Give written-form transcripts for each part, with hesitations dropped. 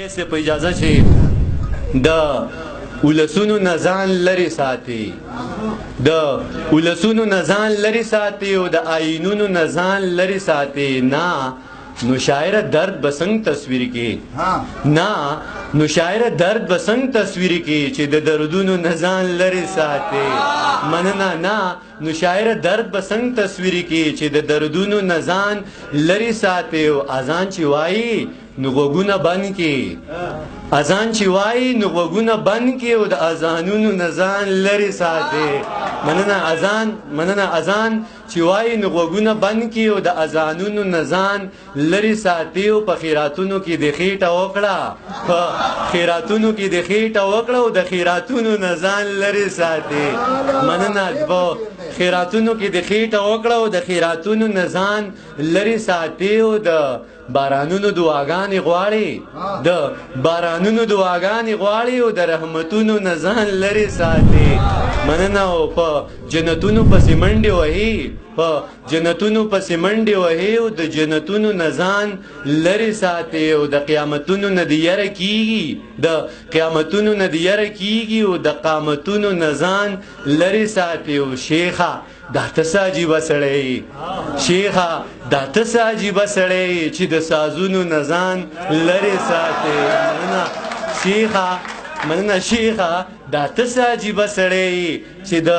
شیخ په اجازه چې د ولسونو نزان لري ساتي د ولسونو نزان لري ساتي او د آئینونو نزان لري ساتي نه نو شاعر درد بسنگ تصویر کی نا نو شاعر درد بسنگ تصویر کی چې د دردونو نزان لري ساتي مننه نا نو شاعر درد بسنگ تصویر کی چې د دردونو نزان لري ساتي او اذان چې وایي نو غوږونه بند کی اذان چې وایي نو غوږونه بند کی او د اذانونو نزان لري ساتي مننه اذان چې وایي نو غوږونه بند کی او د اذانونو نزان لري ساتي او په خیراتونو کې د خېټه وکړه په خیراتونو کې د خېټه وکړه او د خیراتونو نزان لري ساتي مننه په خیراتونو کې د خېټه وکړه او د خیراتونو نزان لري ساتي او د بارانونو دعاګانې غواړي د بارانونو دعاګانې غواړي او د رحمتونو نزان لري ساتي مننه او په جنتونو پسې منډې وهي په جنتونو پسې منډې وهي او د جنتونو نزان لري ساتي او د قیامتونو نه د یره کیږي د قیامتونو نه د یره کیږي او د قامتونو نزان لري ساتي او شیخه دا تسه عجیبه سړی شیخه دا تسه عجیبه سړی چې د سازونو نزان لري ساتي مننه شیخه دا تسه عجیبه سړی چې د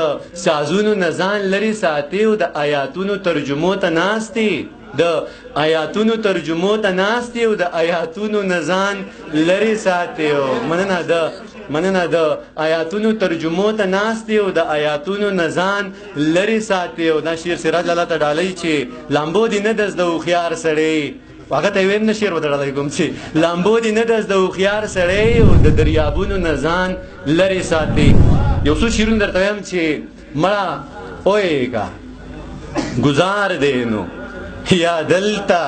سازونو نزان لري ساتي او د آیاتونو ترجمو ته ناستي د آیاتونو ترجمو ته ناستي او د آیاتونو نزان لري ساتي مننه د آیاتونو ترجمو ته ناستي او د آیاتونو نزان لري ساتي او دا شیر سراج الله ته ډالۍ چې لامبو دي نه دز د هوښیار سړی هغه ته ویم نه شعر ودرړی کوم چې لامبو دي نه دز د هوښیار سړی او د دریابونو نزان لري ساتي یو څو شعرونه درته وایم چې مړه اویګه گزار دینو یا دلتا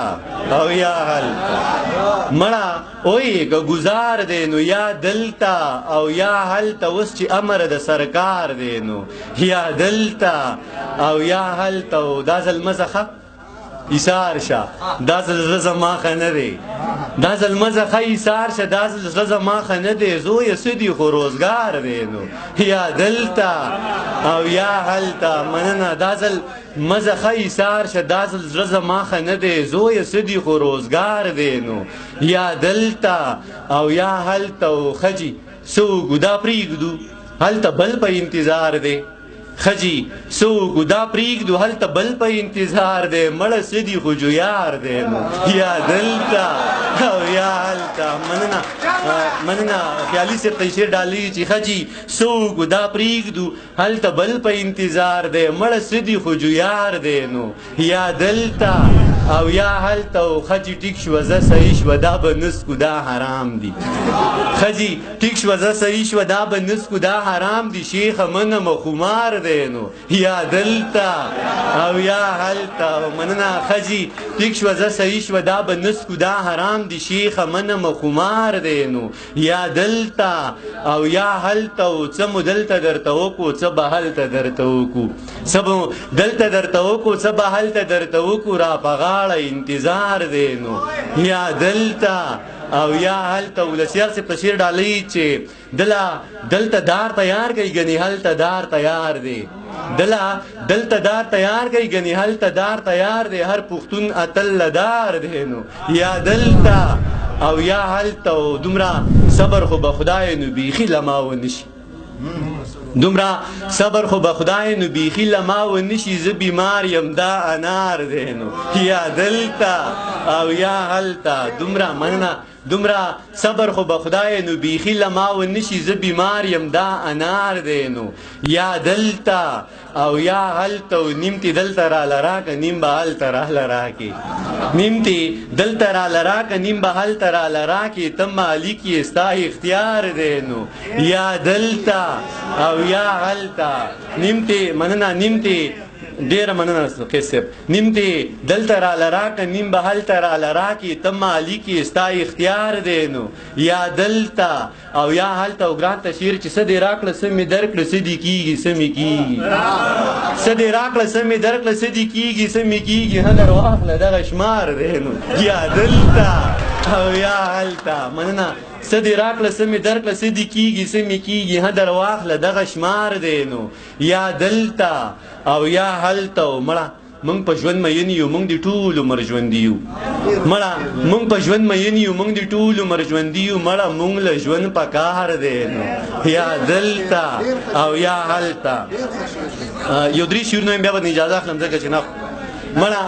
او یا هلتا مړه اویګه گزار دینو یا دلتا او یا هلتا اوس چې امر د سرکار دینو یا دلتا او یا هلتا دا زلمزخه ایثار شه دا زل زماخه نه دی دا زل مزخه ایثار شه دا زل زماخه نه دی زو یې سدي خو روزګار دی نو یا دلتا او یا هلتا مننه دا زل مزخه ایثار شه دا زل زماخه نه دی زو یې سدي خو روزګار دی نو یا دلتا او یا هلتا خجی سو ګدا پریږدو هلته بل په انتظار دی خجی سو ګدا پریږدو هلته بل په انتظار دی مړه سدي خو جویار دی یا دلتا او یا هلته مننه خیالي سر ته شعر ډالۍ چې خجی سو ګدا پریږدو هلته بل په انتظار دی مړه سدي خو جویار دی نو یا دلتا او یا هلته خجی ټیک شوه زه صحیح شوه دا به نسکو دا حرام دی خجی ټیک شوه زه صحیح شوه دا به نسکو دا حرام دی شیخه منمه خمار دی نو یا دلتا او یا هلته مننه خجی ټیک شوه زه صحیح شوه دا به نسکو دا حرام دی شیخه منمه خمار دی نو یا دلتا او یا هلته څه مو دلته درته وکړو څه به هلته درته وکړو څه به دلته درته وکړو څه به هلته درته وکړو را په غاړه انتظار دی نو یا دلتا او یا هلته ولسیار سے په شعر ډالۍ چې دلته دار تیار گئی گنی هلته دار تیار دی دلته دار تیار گئی گنی هلته دار تیار دی هر پښتون اتل دار دی نو یا دلته او یا هلته دومره صبر خو به خدای نو بیخي لما ونشي دومره صبر خو به خدای نو بیخي لما ونشي زه بیمار یم دا انار دی نو یا دلته او یا هلته دومره مننه دومره صبر خو به خدای نو بیخي لما ونشي زه بیمار یم دا انار دی نو یا دلته او یا هلته نیمتې دلته راله راکه نیم به هلته راله راکې نیمتې دلته راله راکه نیم به هلته راله راکې ته مالک یې ستا اختیار دی نو یا دلته او یا هلته نیمتې مننه نیمتې ډیره مننه قیس صاحب. نیم دې دلته راله راکړه، نیم به هلته راله راکړي، ته مالک یې، ستا اختیار دی. نو یا دلته او یا هلته. او ګران ته شعر چې څه دې راکړه څه مې درکړه څه دې کېږي څه مې کېږي، څه دې راکړه څه مې درکړه څه دې کېږي څه مې کېږي، ها در واخله دغه شمار دی. نو یا دلته او یا هلته. مننه. څه دې راکړه څه مې درکړه څه دې کېږي څه مې کېږي، ها در واخله دغه شمار دی. نو یا دلته او یا هلته. مړه مونږ په ژوند مین یو، مونږ د ټول عمر ژوندي یو. مړه مونږ په ژوند مین یو، مونږ د ټول عمر ژوندي یو. مړه مونږ له ژوند پکار دی. نو یا دلته او یا هلته. یو درې شعرونه بیا به اجازه اخلم ځکه چې نه. مړه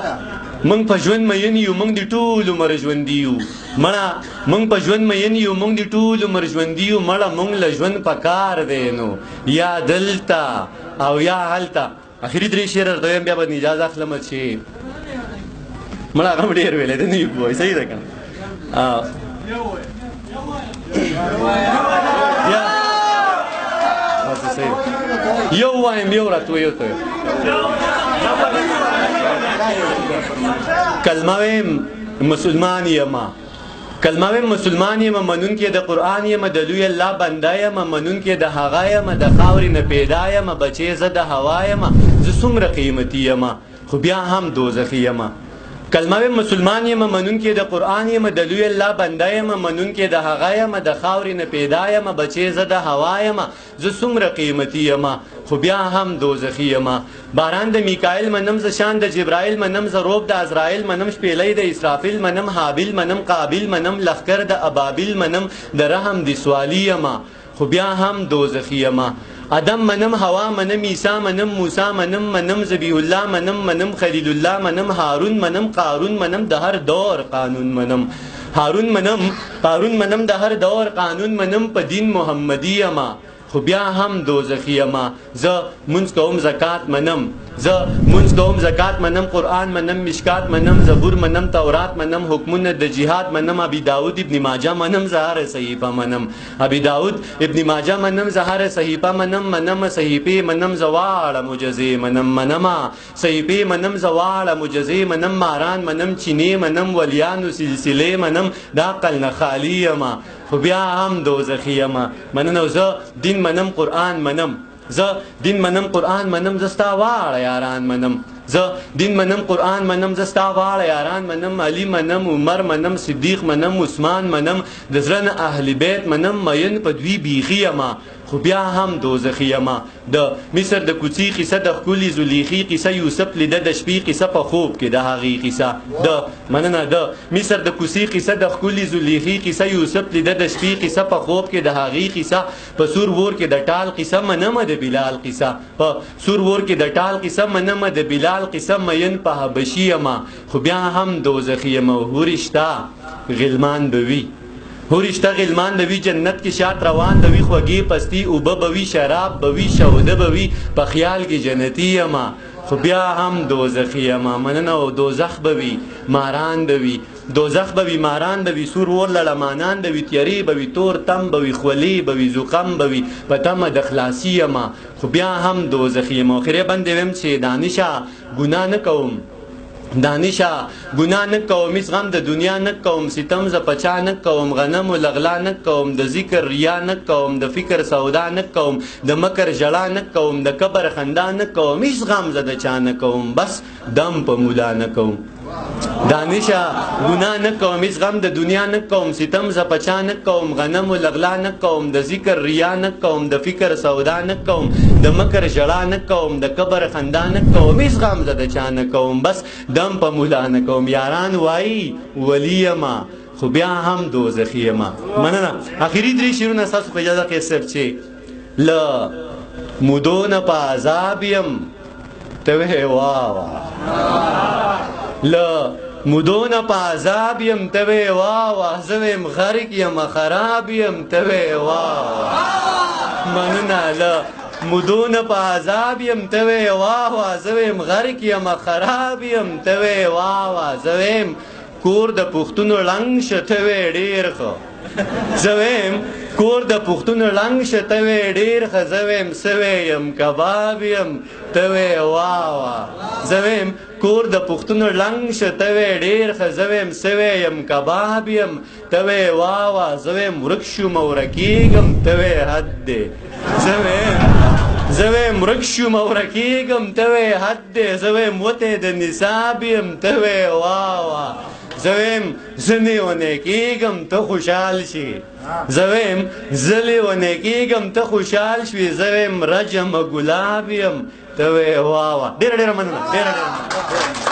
مونږ په ژوند مین یو، مونږ د ټول عمر ژوندي یو. مړه مونږ په ژوند مین یو، مونږ د ټول عمر ژوندي یو. مړه مونږ له ژوند پکار دی. نو یا دلته او یا هلته. اخري درې شعر درته وایم بیا به اجازه اخلم چې مړه هغه ډېر ویلی دی نه پوهوئ. صحیح ده که نه؟ یو وایم یو راته یو ته کلمه ویم مسلمان یما، کلمه ویم مسلمان یما، منونکی د قرآن یما، د لوی الله بنده یما، منونکی د هغه یما، د خاورې نه پیدا یما، بچی زه د هوا یما، زه څومره قیمتي یما خو بیا هم دوزخي یما. کلمه ویم مسلمان یما، منونکی د قرآن یما، د لوی الله بنده یما، منونکی د هغه یما، د خاورې نه پیدا یما، بچی زه د هوا یما، زه څومره قیمتي یما خو بیا هم دوزخي یما. باران د میکائیل منم، زه شان د جبرائیل منم، زه روب د عزرائیل منم، شپیلی د اسرافیل منم، حابیل منم، قابیل منم، لښکر د ابابیل منم، د رحم د سوالی یما خو بیا هم دوزخي یما. ادم منم، هوا منم، عیسی منم، موسی منم، منم ذبیح الله منم، منم خلیل الله منم، هارون منم، قارون منم، د هر دور قانون منم، هارون منم، قارون منم، د هر دور قانون منم، په دین محمدي یما خو بیا هم دوزخي یما. زه مونځ کوم زکات منم، زه مونځ کوم زکات منم، قرآن منم، مشکات منم، زبور منم، تورات منم، حکمونه د جهاد منم، ابي داود ابن ماجه منم، زهر صحیفه منم، ابي داود ابن ماجه منم، زهر صحیفه منم، منم صحیفه منم، زواړه معجزې منم، منما صحیفه منم، زواړه معجزې منم، ماران منم، چینې منم، ولیانو سلسلې منم، د عقل نه خالي یما خو بیا هم دوزخي یما. مننه. زه دین منم، قرآن منم، زه دین منم، قرآن منم، زه ستا واړه یاران منم، زه دین منم، قرآن منم، زه ستا واړه یاران منم، علي منم، عمر منم، صدیق منم، عثمان منم، د زړه نه اهل بیت منم، مین په دوی بیخي یما خو بیا هم دوزخي یما. د مصر د کوڅې قصه، د ښکلي زلیخي قصه، یوسف لیده د شپې قصه، په خوب کې د هغې قصه. د مننه. د مصر د کوڅې قصه، د ښکلي زلیخي قصه، یوسف لیده د شپې قصه، په خوب کې د هغې قصه، په سور ور کې د ټال قصه، منمه د بلال قصه، په سور ور کې د ټال قصه، منمه د بلال قصه، مین په حبشي یما خو بیا هم دوزخي یما. هورشته غلمان به وي، هورشته غلمان به وي، جنت کې شات روان به وي، خوږې پستي اوبه به وي، شراب به وي، شوده به وي، په خیال کې جنتي یما خو بیا هم دوزخي یما. مننه. او دوزخ به وي، ماران به وي، دوزخ به وي، ماران به وي، سور ور لړمانان به وي، تیارې به وي، تور تم به وي، خولې به وي، زکام به وي، په تمه د خلاصي یما خو بیا هم دوزخي یما. اخرې بندې ویم چې دانشه ګناه نه کوم، دانشا ګناه نه کوم، هیڅ غم د دنیا نه کوم، ستم ز پچا نه کوم، غنم و لغلا نه کوم، د ذکر ریا نه کوم، د فکر سودا نه کوم، د مکر ژړا نه کوم، د کبر خندا نه کوم، هیڅ غم ز د چا نه کوم، بس دم په مولا نه کوم. دانشا ګناه نه کوم، هیڅ غم د دنیا نه کوم، ستم ز پچا نه کوم، غنم و لغلا نه کوم، د ذکر ریا نه کوم، د فکر سودا نه کوم، د مکر ژړا نه کوم، د کبر خندا نه کوم، هیڅ غم ز د چا نه کوم، بس دم په مولا نه کوم. یاران وایي ولی یما خو بیا هم دوزخي یما. مننه. اخري درې شعرونه ستاسو په اجازه کې صرف چې له مودو نه په عذاب یم ته وې واه واه، له مودو نه په عذاب یم ته وې واه واه، زه ویم غرق یم خراب یم ته وې واه واه. مننه. له مودو نه په عذاب یم ته وې واه واه، زه ویم غرق یم خراب یم ته وې واه واه، زه ویم کور د پښتونو ړنګ شه ته وې ډېر ښه، زه ویم کور د پښتون ړنګ شه ته وې ډېر ښه زه ویم سوی یم کباب یم ته وې واه واه زه ویم کور د پښتون ړنګ شه ته وې ډېر ښه زه ویم سوی یم کباب یم ته وې واه واه زه ویم ورک شوم او ورکېږم ته وې حد دی زه ویم ورک شوم او ورکېږم ته وې حد دی زه ویم وتی د نصاب یم ته وې واه واه زه ویم زه لیونی کېږم ته خوشحال شي زه ویم زه لیونی کېږم ته خوشحال شوې زه ویم رجمه ګلاب یم ته وې واه واه ډېره ډېره مننه ډېره ډېره